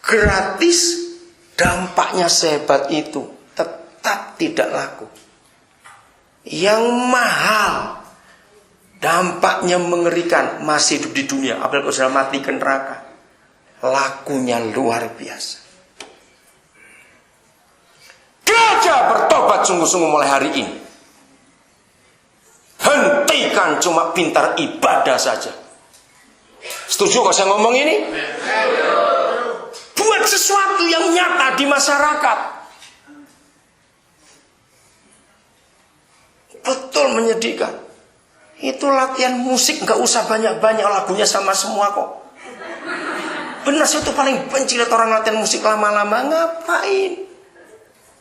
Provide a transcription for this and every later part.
gratis, dampaknya sehebat itu, tetap tidak laku. Yang mahal, dampaknya mengerikan, masih hidup di dunia, apalagi kalau sudah mati ke neraka, lakunya luar biasa. Gereja bertobat sungguh-sungguh mulai hari ini. Hentikan cuma pintar ibadah saja. Setuju kalau saya ngomong ini? Buat sesuatu yang nyata di masyarakat. Betul menyedihkan. Itu latihan musik, gak usah banyak-banyak, lagunya sama semua kok. Benar, saya itu paling benci lihat orang latihan musik lama-lama. Ngapain?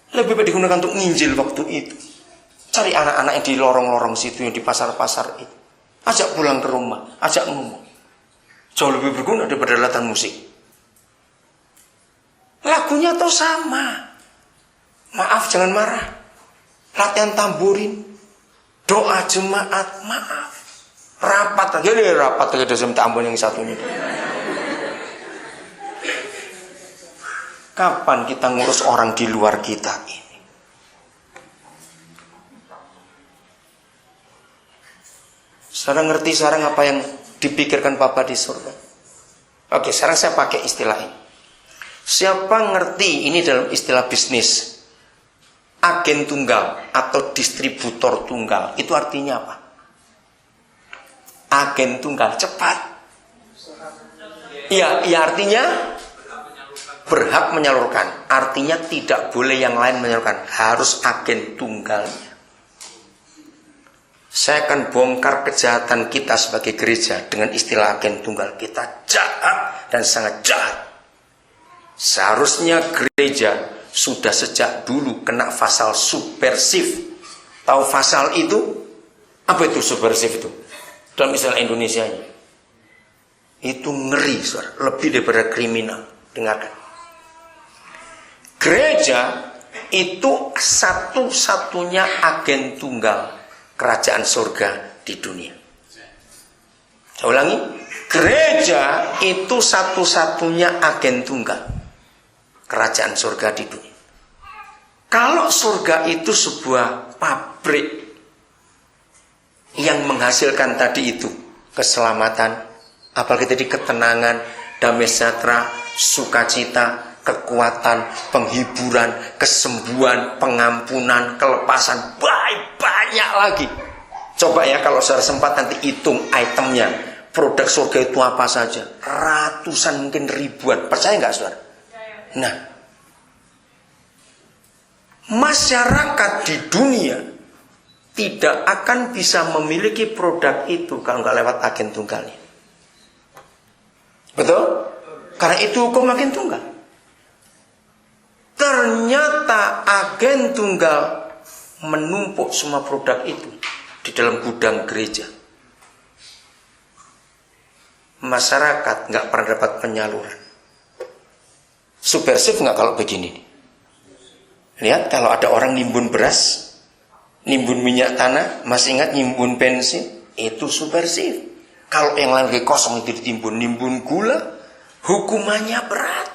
Lebih baik digunakan untuk nginjil waktu itu. Cari anak-anak yang di lorong-lorong situ, yang di pasar-pasar itu. Ajak pulang ke rumah, ajak ngomong. Jauh lebih berguna daripada latihan musik. Lagunya tuh sama. Maaf, jangan marah. Latihan tamburin, doa jemaat, maaf. Rapat aja saya minta ampun yang satunya. Kapan kita ngurus orang di luar kita ini? Sekarang ngerti sekarang apa yang dipikirkan Papa di surga? Oke, sekarang saya pakai istilah ini. Siapa ngerti ini dalam istilah bisnis? Agen tunggal atau distributor tunggal. Itu artinya apa? Agen tunggal, cepat. Iya, artinya berhak menyalurkan. Artinya tidak boleh yang lain menyalurkan. Harus agen tunggalnya. Saya akan bongkar kejahatan kita sebagai gereja dengan istilah agen tunggal. Kita jahat dan sangat jahat. Seharusnya gereja sudah sejak dulu kena pasal subversif. Tahu pasal itu? Apa itu subversif itu? Dalam istilah Indonesianya. Itu ngeri, saudara. Lebih daripada kriminal. Dengarkan. Gereja itu satu-satunya agen tunggal kerajaan surga di dunia. Saya ulangi, gereja itu satu-satunya agen tunggal kerajaan surga di dunia. Kalau surga itu sebuah pabrik yang menghasilkan tadi itu keselamatan, apalagi tadi ketenangan, damai sejahtera, sukacita, kekuatan, penghiburan, kesembuhan, pengampunan, kelepasan, banyak lagi. Coba ya kalau saya sempat nanti hitung itemnya. Produk surga itu apa saja? Ratusan, mungkin ribuan. Percaya nggak saudara? Nah, masyarakat di dunia tidak akan bisa memiliki produk itu kalau nggak lewat agen tunggalnya. Betul? Karena itu hukum agen tunggal. Ternyata agen tunggal menumpuk semua produk itu di dalam gudang gereja. Masyarakat nggak pernah dapat penyaluran. Subversif nggak kalau begini? Lihat kalau ada orang nimbun beras, nimbun minyak tanah, masih ingat nimbun bensin, itu subversif. Kalau yang lagi kosong itu ditimbun, nimbun gula, hukumannya berat.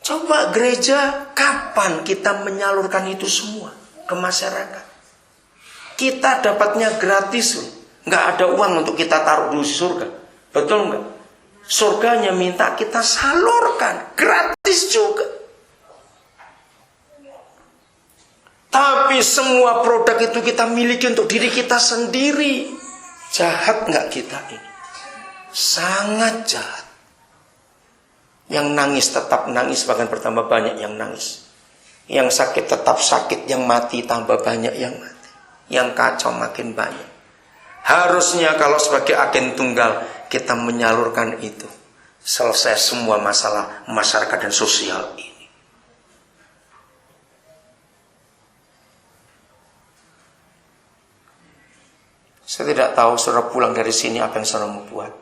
Coba gereja, kapan kita menyalurkan itu semua ke masyarakat? Kita dapatnya gratis loh. Nggak ada uang untuk kita taruh di surga. Betul nggak? Surganya minta kita salurkan. Gratis juga. Tapi semua produk itu kita miliki untuk diri kita sendiri. Jahat nggak kita ini? Sangat jahat. Yang nangis tetap nangis, bahkan bertambah banyak yang nangis. Yang sakit tetap sakit, yang mati tambah banyak yang mati. Yang kacau makin banyak. Harusnya kalau sebagai agen tunggal kita menyalurkan itu. Selesai semua masalah masyarakat dan sosial ini. Saya tidak tahu saudara pulang dari sini apa yang saudara mau buat.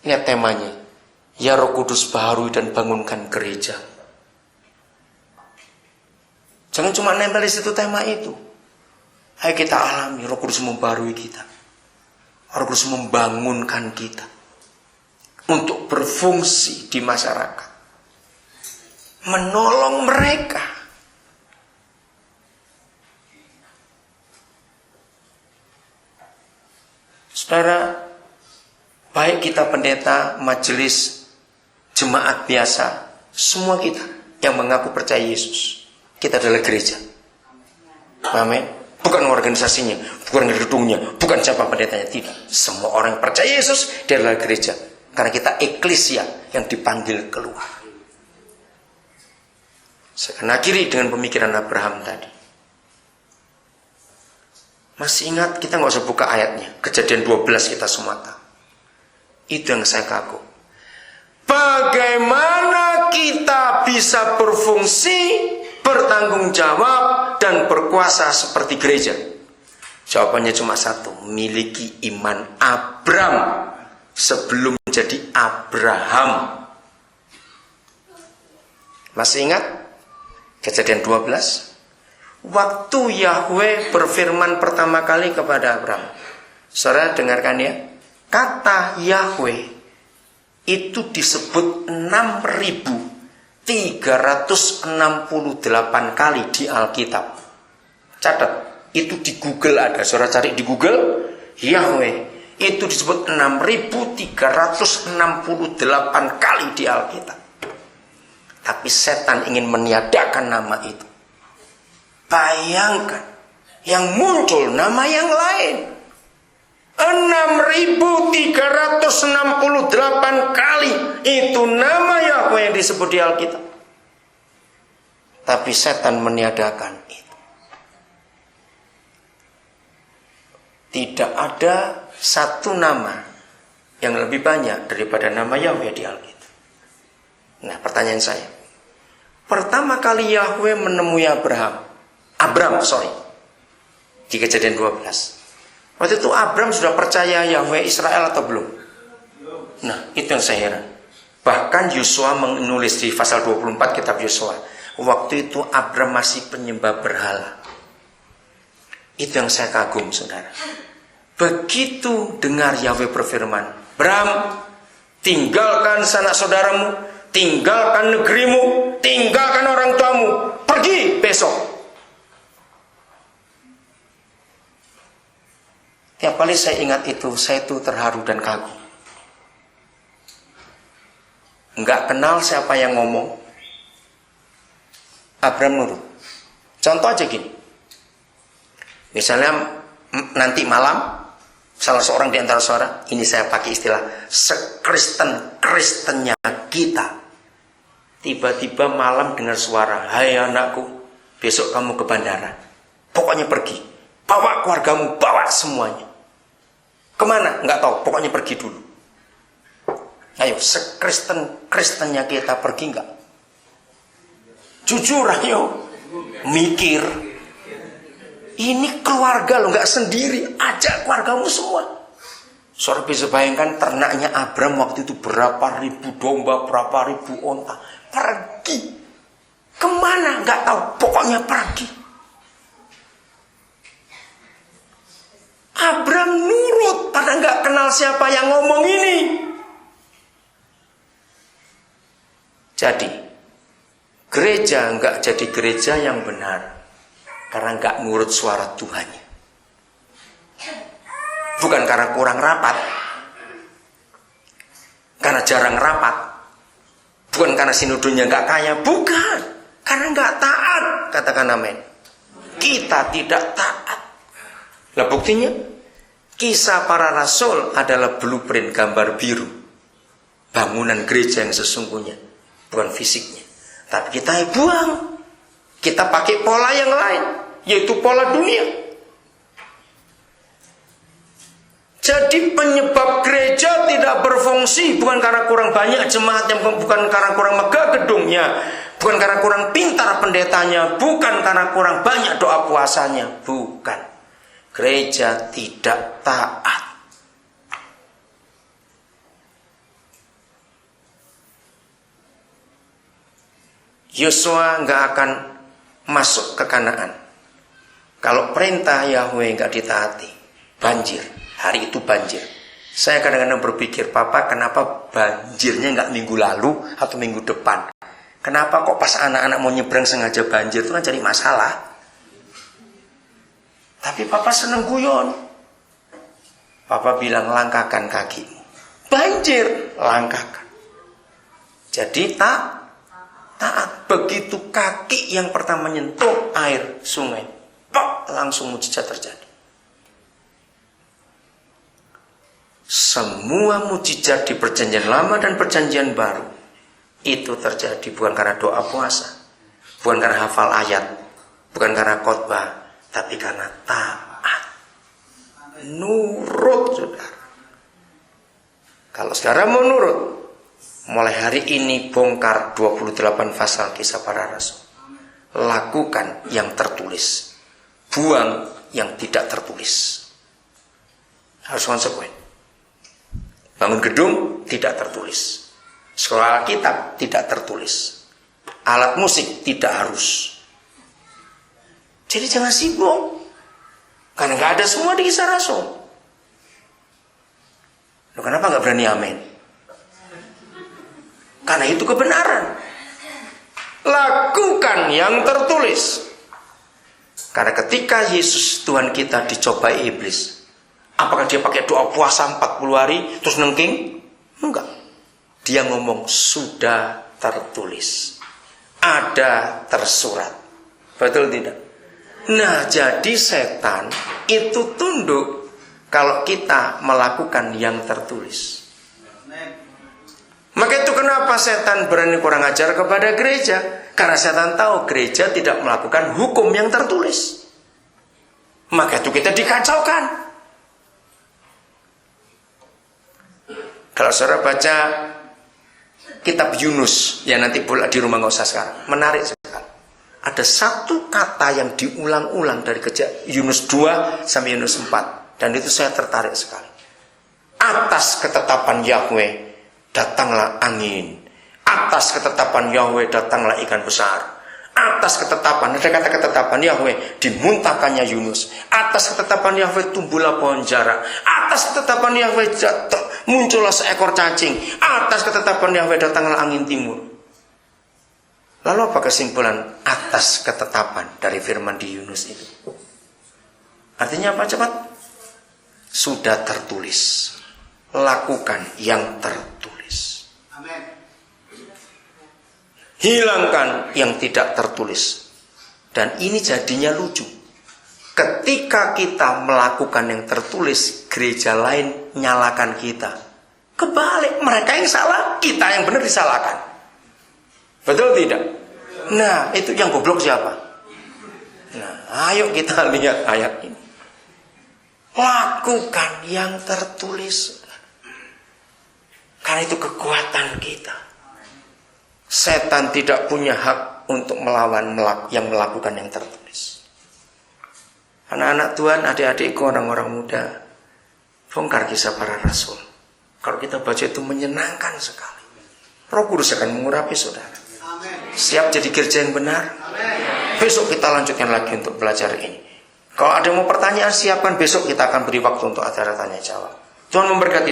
Lihat temanya. Ya Roh Kudus baharui dan bangunkan gereja. Jangan cuma nempel di situ tema itu. Ayo kita alami Roh Kudus membarui kita. Roh Kudus membangunkan kita untuk berfungsi di masyarakat, menolong mereka. Saudara, baik kita pendeta, majelis, jemaat biasa, semua kita yang mengaku percaya Yesus, kita adalah gereja. Amin. Bukan organisasinya, bukan gedungnya, bukan siapa pendetanya, tidak. Semua orang yang percaya Yesus, dia adalah gereja. Karena kita eklesia yang dipanggil keluar. Saya akan akhiri dengan pemikiran Abraham tadi. Masih ingat, kita nggak usah buka ayatnya. Kejadian 12 kita semua tahu. Itu yang saya kagum. Bagaimana kita bisa berfungsi, bertanggung jawab, dan berkuasa seperti gereja? Jawabannya cuma satu. Miliki iman Abraham sebelum menjadi Abraham. Masih ingat? Kejadian 12. Waktu Yahweh berfirman pertama kali kepada Abraham. Saudara dengarkan ya. Kata Yahweh itu disebut 6.368 kali di Alkitab. Catat, itu di Google ada. Saudara cari di Google, Yahweh itu disebut 6.368 kali di Alkitab. Tapi setan ingin meniadakan nama itu. Bayangkan, yang muncul nama yang lain. 6.368 kali itu nama Yahweh yang disebut di Alkitab. Tapi setan meniadakan itu. Tidak ada satu nama yang lebih banyak daripada nama Yahweh di Alkitab. Nah, pertanyaan saya. Pertama kali Yahweh menemui Abraham, di Kejadian 12. Waktu itu Abraham sudah percaya Yahweh Israel atau belum? Nah, itu yang saya heran. Bahkan Yosua menulis di pasal 24 kitab Yosua. Waktu itu Abraham masih penyembah berhala. Itu yang saya kagum, saudara. Begitu dengar Yahweh berfirman, Abraham, tinggalkan sanak saudaramu, tinggalkan negerimu, tinggalkan orang tuamu, pergi besok. Tiap kali saya ingat itu, saya itu terharu dan kagum. Enggak kenal siapa yang ngomong, Abraham nurut. Contoh aja gini. Misalnya nanti malam, salah seorang di antara saudara, ini saya pakai istilah sekristen-kristennya kita, tiba-tiba malam dengar suara, hai anakku, besok kamu ke bandara. Pokoknya pergi. Bawa keluargamu, bawa semuanya. Kemana? Nggak tahu, pokoknya pergi dulu. Ayo, sekristen-kristennya kita pergi nggak? Jujur ayo, mikir. Ini keluarga lo, nggak sendiri. Ajak keluargamu semua. Saudara bisa bayangkan ternaknya Abraham waktu itu berapa ribu domba, berapa ribu onta. Pergi. Kemana? Nggak tahu, pokoknya pergi. Abraham nurut, padahal nggak kenal siapa yang ngomong ini. Jadi, gereja nggak jadi gereja yang benar karena nggak nurut suara Tuhannya. Bukan karena kurang rapat, karena jarang rapat, bukan karena sinodonya nggak kaya, bukan, karena nggak taat. Katakan amin. Kita tidak taat. Lah buktinya, Kisah Para Rasul adalah blueprint, gambar biru bangunan gereja yang sesungguhnya, bukan fisiknya. Tapi kita buang, kita pakai pola yang lain, yaitu pola dunia. Jadi penyebab gereja tidak berfungsi bukan karena kurang banyak jemaatnya, bukan karena kurang megah gedungnya, bukan karena kurang pintar pendetanya, bukan karena kurang banyak doa puasanya, bukan. Gereja tidak taat. Yosua nggak akan masuk ke Kanaan Kalau perintah Yahweh nggak ditaati, banjir. Hari itu banjir. Saya kadang-kadang berpikir, Papa, kenapa banjirnya nggak minggu lalu atau minggu depan? Kenapa kok pas anak-anak mau nyebrang sengaja banjir? Itu kan cari masalah. Tapi Papa seneng guyon. Papa bilang, langkahkan kakimu. Banjir, langkahkan. Jadi taat. Begitu kaki yang pertama nyentuh air sungai, langsung mujizat terjadi. Semua mujizat di perjanjian lama dan perjanjian baru itu terjadi bukan karena doa puasa, bukan karena hafal ayat, bukan karena khotbah, tapi karena taat, nurut, saudara. Kalau sekarang mau nurut, mulai hari ini bongkar 28 pasal Kisah Para Rasul. Lakukan yang tertulis, buang yang tidak tertulis. Harus konsekuen. Bangun gedung tidak tertulis. Sekolah Alkitab tidak tertulis. Alat musik tidak harus. Jadi jangan sibuk. Karena gak ada semua di Kisah Rasul. Loh, kenapa gak berani amin? Karena itu kebenaran. Lakukan yang tertulis. Karena ketika Yesus Tuhan kita dicobai iblis, apakah dia pakai doa puasa 40 hari terus nengking? Enggak. Dia ngomong sudah tertulis. Ada tersurat. Betul tidak? Nah, jadi setan itu tunduk kalau kita melakukan yang tertulis. Maka itu kenapa setan berani kurang ajar kepada gereja? Karena setan tahu gereja tidak melakukan hukum yang tertulis. Maka itu kita dikacaukan. Kalau saudara baca kitab Yunus, ya nanti pula di rumah nggak usah sekarang, menarik sekali. Ada satu kata yang diulang-ulang dari Yunus 2 sampai Yunus 4. Dan itu saya tertarik sekali. Atas ketetapan Yahweh datanglah angin. Atas ketetapan Yahweh datanglah ikan besar. Atas ketetapan, ada kata ketetapan Yahweh, dimuntahkannya Yunus. Atas ketetapan Yahweh tumbuhlah pohon jara. Atas ketetapan Yahweh muncullah seekor cacing. Atas ketetapan Yahweh datanglah angin timur. Lalu apa kesimpulan atas ketetapan dari firman di Yunus itu? Artinya apa cepat? Sudah tertulis. Lakukan yang tertulis. Amin. Hilangkan yang tidak tertulis. Dan ini jadinya lucu. Ketika kita melakukan yang tertulis, gereja lain nyalakan kita. Kebalik, mereka yang salah, kita yang benar disalahkan. Betul tidak? Nah, itu yang goblok siapa? Nah, ayo kita lihat ayat ini. Lakukan yang tertulis. Karena itu kekuatan kita. Setan tidak punya hak untuk melawan yang melakukan yang tertulis. Anak-anak Tuhan, adik-adikku, orang-orang muda, bongkar Kisah Para Rasul. Kalau kita baca itu menyenangkan sekali. Roh Kudus akan mengurapi saudara. Siap jadi gereja yang benar? Besok kita lanjutkan lagi untuk belajar ini. Kalau ada yang mau pertanyaan, siapkan, besok kita akan beri waktu untuk acara tanya jawab. Tuhan memberkati.